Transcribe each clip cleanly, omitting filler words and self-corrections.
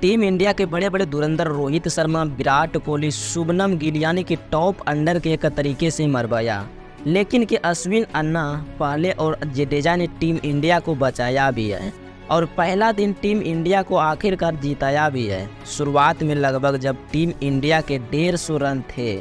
Team India के बड़े बड़े धुरंधर रोहित शर्मा, विराट कोहली, शुभमन गिल यानी कि टॉप अंडर के एक तरीके से मरवाया, लेकिन कि अश्विन, अन्ना, पहले और जडेजा ने टीम इंडिया को बचाया भी है और पहला दिन टीम इंडिया को आखिरकार जिताया भी है। शुरुआत में लगभग जब टीम इंडिया के 150 रन थे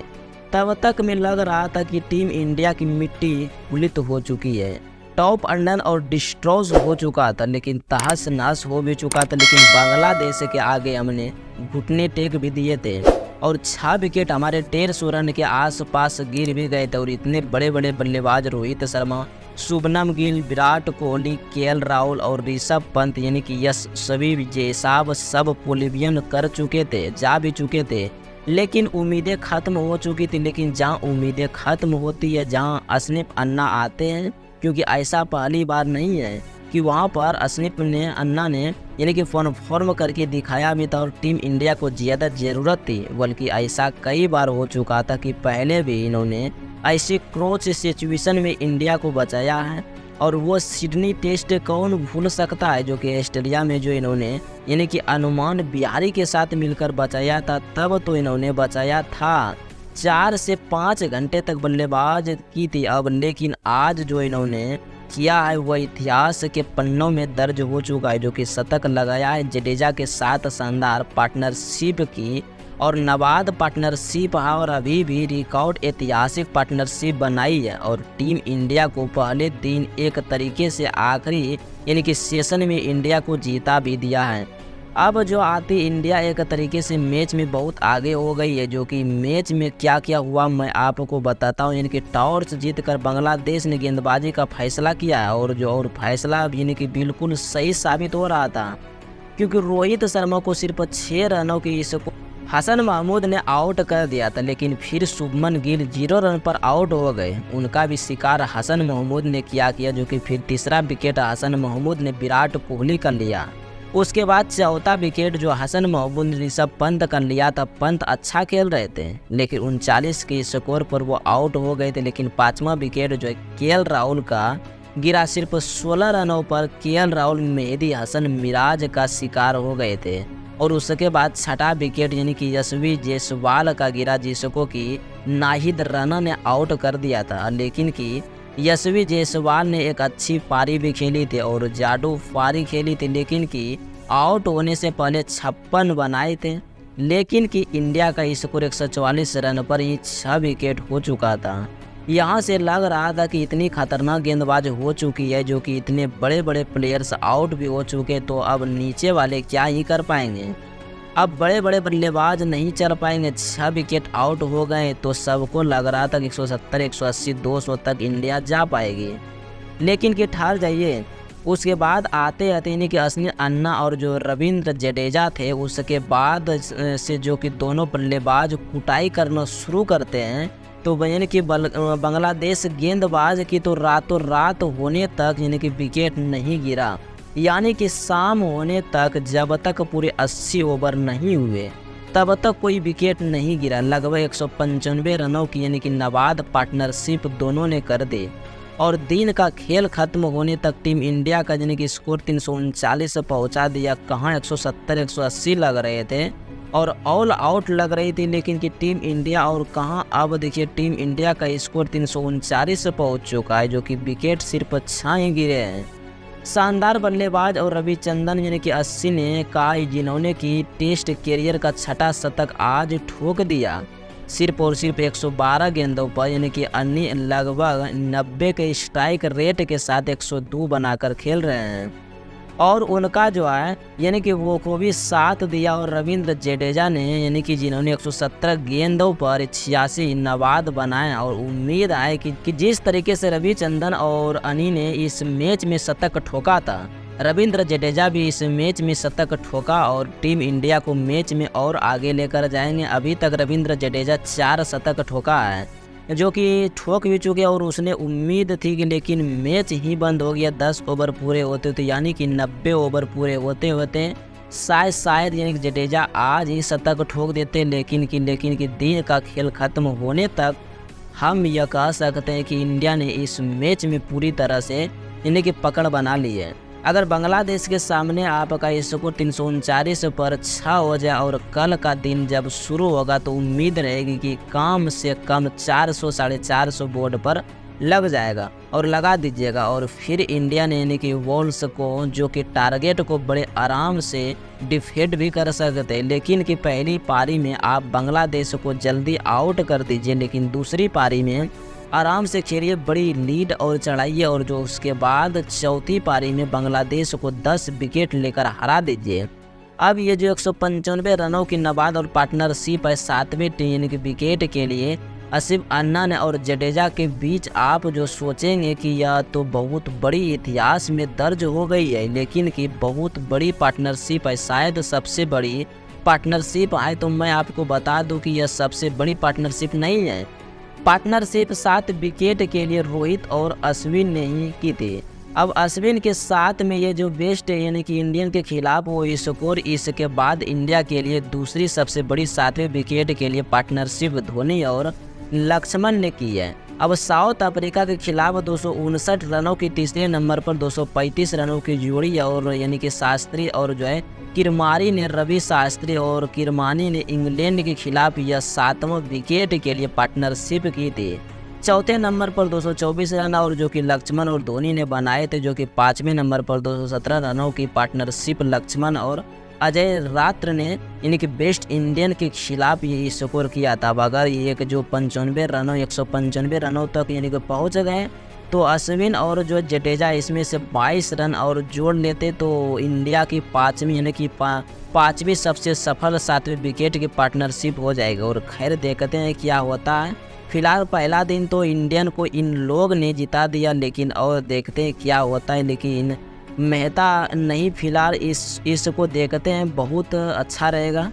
तब तक में लग रहा था कि टीम इंडिया की मिट्टी पुलित हो चुकी है, टॉप अंडर और डिस्ट्रॉज हो चुका था, लेकिन तहस नहस हो भी चुका था। लेकिन बांग्लादेश के आगे हमने घुटने टेक भी दिए थे और 6 विकेट हमारे 150 रन के आसपास गिर भी गए थे। और इतने बड़े बड़े बल्लेबाज रोहित शर्मा, शुभमन गिल, विराट कोहली, केएल राहुल और ऋषभ पंत यानी कि यशस्वी जयसवाल सब पोलिवियन कर चुके थे, जा भी चुके थे, लेकिन उम्मीदें खत्म हो चुकी थी। लेकिन जहाँ उम्मीदें खत्म होती है, जहाँ अश्विन, अन्ना आते हैं, क्योंकि ऐसा पहली बार नहीं है कि वहाँ पर अश्विन ने, अन्ना ने यानी कि फॉर्म करके दिखाया भी था और टीम इंडिया को ज़्यादा ज़रूरत थी। बल्कि ऐसा कई बार हो चुका था कि पहले भी इन्होंने ऐसी क्रोच सिचुएशन में इंडिया को बचाया है। और वो सिडनी टेस्ट कौन भूल सकता है, जो कि ऑस्ट्रेलिया में जो इन्होंने यानी कि अनुमान बिहारी के साथ मिलकर बचाया था। तब तो इन्होंने बचाया था 4 से 5 घंटे तक बल्लेबाज की थी अब, लेकिन आज जो इन्होंने किया है वह इतिहास के पन्नों में दर्ज हो चुका है, जो कि शतक लगाया है जडेजा के साथ शानदार पार्टनरशिप की और नवाद पार्टनरशिप है और अभी भी रिकॉर्ड ऐतिहासिक पार्टनरशिप बनाई है। और टीम इंडिया को पहले दिन एक तरीके से आखिरी यानी कि सेशन में इंडिया को जीता भी दिया है। अब जो आती इंडिया एक तरीके से मैच में बहुत आगे हो गई है, जो कि मैच में क्या क्या हुआ मैं आपको बताता हूँ। यानी कि टॉस जीतकर बांग्लादेश ने गेंदबाजी का फैसला किया है और फैसला यानी कि बिल्कुल सही साबित हो रहा था, क्योंकि रोहित शर्मा को सिर्फ 6 रनों की इसको हसन महमूद ने आउट कर दिया था। लेकिन फिर शुभमन गिल 0 रन पर आउट हो गए, उनका भी शिकार हसन महमूद ने किया, जो कि फिर तीसरा विकेट हसन महमूद ने विराट कोहली कर लिया। उसके बाद चौथा विकेट जो हसन महमूद ने ऋषभ पंत कर लिया था। पंत अच्छा खेल रहे थे, लेकिन 39 के स्कोर पर वो आउट हो गए थे। लेकिन 5वां विकेट जो केएल राहुल का गिरा, सिर्फ 16 रनों पर केएल राहुल मेहदी हसन मिराज का शिकार हो गए थे। और उसके बाद 6वां विकेट यानी कि यशस्वी जयसवाल का गिरा, जिसको कि नाहिद राणा ने आउट कर दिया था। लेकिन कि यशस्वी जयसवाल ने एक अच्छी पारी भी खेली थी और जादू पारी खेली थी, लेकिन कि आउट होने से पहले 56 बनाए थे। लेकिन कि इंडिया का स्कोर 144 रन पर ही 6 विकेट हो चुका था। यहाँ से लग रहा था कि इतनी खतरनाक गेंदबाज हो चुकी है, जो कि इतने बड़े बड़े प्लेयर्स आउट भी हो चुके, तो अब नीचे वाले क्या ही कर पाएंगे। अब बड़े बड़े बल्लेबाज नहीं चल पाएंगे। 6 विकेट आउट हो गए तो सबको लग रहा था कि 170, 180, 200 तक इंडिया जा पाएगी, लेकिन कि ठहर जाइए। उसके बाद आते आते यानी कि अश्विन, अन्ना और जो रविंद्र जडेजा थे, उसके बाद से जो कि दोनों बल्लेबाज कुटाई करना शुरू करते हैं, तो यानी कि बांग्लादेश गेंदबाज की तो रातों रात होने तक यानी कि विकेट नहीं गिरा। यानी कि शाम होने तक, जब तक पूरे 80 ओवर नहीं हुए तब तक कोई विकेट नहीं गिरा। लगभग 195 रनों की यानी कि नवाद पार्टनरशिप दोनों ने कर दी और दिन का खेल खत्म होने तक टीम इंडिया का यानी कि स्कोर 339 पहुंचा दिया। कहाँ 170, 180 लग रहे थे और ऑल आउट लग रही थी, लेकिन कि टीम इंडिया और कहाँ। अब देखिए टीम इंडिया का स्कोर 339 पहुँच चुका है, जो कि विकेट सिर्फ 6 ही गिरे हैं। शानदार बल्लेबाज और रविचंद्रन यानी कि 80 ने कहा, जिन्होंने कि टेस्ट कैरियर का 6वां शतक आज ठोक दिया, सिर्फ और सिर्फ 112 गेंदों पर, यानी कि अन्य लगभग 90 के स्ट्राइक रेट के साथ 102 बनाकर खेल रहे हैं। और उनका जो है यानी कि वो को भी साथ दिया। और रविंद्र जडेजा ने यानी कि जिन्होंने 117 गेंदों पर 86 नवाद बनाए। और उम्मीद है कि जिस तरीके से रविचंद्रन और अनी ने इस मैच में शतक ठोका था, रविंद्र जडेजा भी इस मैच में शतक ठोका और टीम इंडिया को मैच में और आगे लेकर जाएंगे। अभी तक रविंद्र जडेजा 4 शतक ठोका है, जो कि ठोक भी चुके और उसने उम्मीद थी कि, लेकिन मैच ही बंद हो गया 10 ओवर पूरे होते थे, यानी कि 90 ओवर पूरे होते होते शायद यानी कि जडेजा आज ही शतक ठोक देते। लेकिन कि दिन का खेल खत्म होने तक हम यह कह सकते हैं कि इंडिया ने इस मैच में पूरी तरह से यानी कि पकड़ बना ली है। अगर बांग्लादेश के सामने आपका स्कोर 339 पर 6 हो जाए और कल का दिन जब शुरू होगा तो उम्मीद रहेगी कि कम से कम 400 साढ़े 400 बोर्ड पर लग जाएगा और लगा दीजिएगा। और फिर इंडिया ने यानी कि वॉल्स को जो कि टारगेट को बड़े आराम से डिफेंड भी कर सकते हैं, लेकिन कि पहली पारी में आप बांग्लादेश को जल्दी आउट कर दीजिए, लेकिन दूसरी पारी में आराम से खेलिए, बड़ी लीड और चढ़ाइए और जो उसके बाद चौथी पारी में बांग्लादेश को 10 विकेट लेकर हरा दीजिए। अब ये जो 195 रनों की नबाद और पार्टनरशिप है 7वें टीम के विकेट के लिए आसिफ अन्ना और जडेजा के बीच, आप जो सोचेंगे कि यह तो बहुत बड़ी इतिहास में दर्ज हो गई है, लेकिन कि बहुत बड़ी पार्टनरशिप है, शायद सबसे बड़ी पार्टनरशिप है। तो मैं आपको बता दूं कि यह सबसे बड़ी पार्टनरशिप नहीं है। पार्टनरशिप 7 विकेट के लिए रोहित और अश्विन ने ही की थी। अब अश्विन के साथ में ये जो बेस्ट है यानी कि इंडियन के खिलाफ वो स्कोर, इसके बाद इंडिया के लिए दूसरी सबसे बड़ी 7वें विकेट के लिए पार्टनरशिप धोनी और लक्ष्मण ने की है। अब साउथ अफ्रीका के खिलाफ 259 रनों की तीसरे नंबर पर 235 रनों की जोड़ी और यानी कि शास्त्री और जो है किरमानी ने, रवि शास्त्री और किरमानी ने इंग्लैंड के खिलाफ यह 7वां विकेट के लिए पार्टनरशिप की थी। चौथे नंबर पर 224 रन और जो कि लक्ष्मण और धोनी ने बनाए थे, जो कि 5वें नंबर पर 217 रनों की पार्टनरशिप लक्ष्मण और अजय रात्र ने यानी कि बेस्ट इंडियन के खिलाफ ये स्कोर किया था। अब अगर ये जो 195 रनों तक यानी कि पहुँच गए तो अश्विन और जो जडेजा इसमें से 22 रन और जोड़ लेते तो इंडिया की 5वीं यानी कि 5वीं सबसे सफल 7वें विकेट की पार्टनरशिप हो जाएगी। और खैर देखते हैं क्या होता है। फिलहाल पहला दिन तो इंडियन को इन लोग ने जिता दिया, लेकिन और देखते हैं क्या होता है। लेकिन मेहता नहीं, फिलहाल इसको देखते हैं, बहुत अच्छा रहेगा।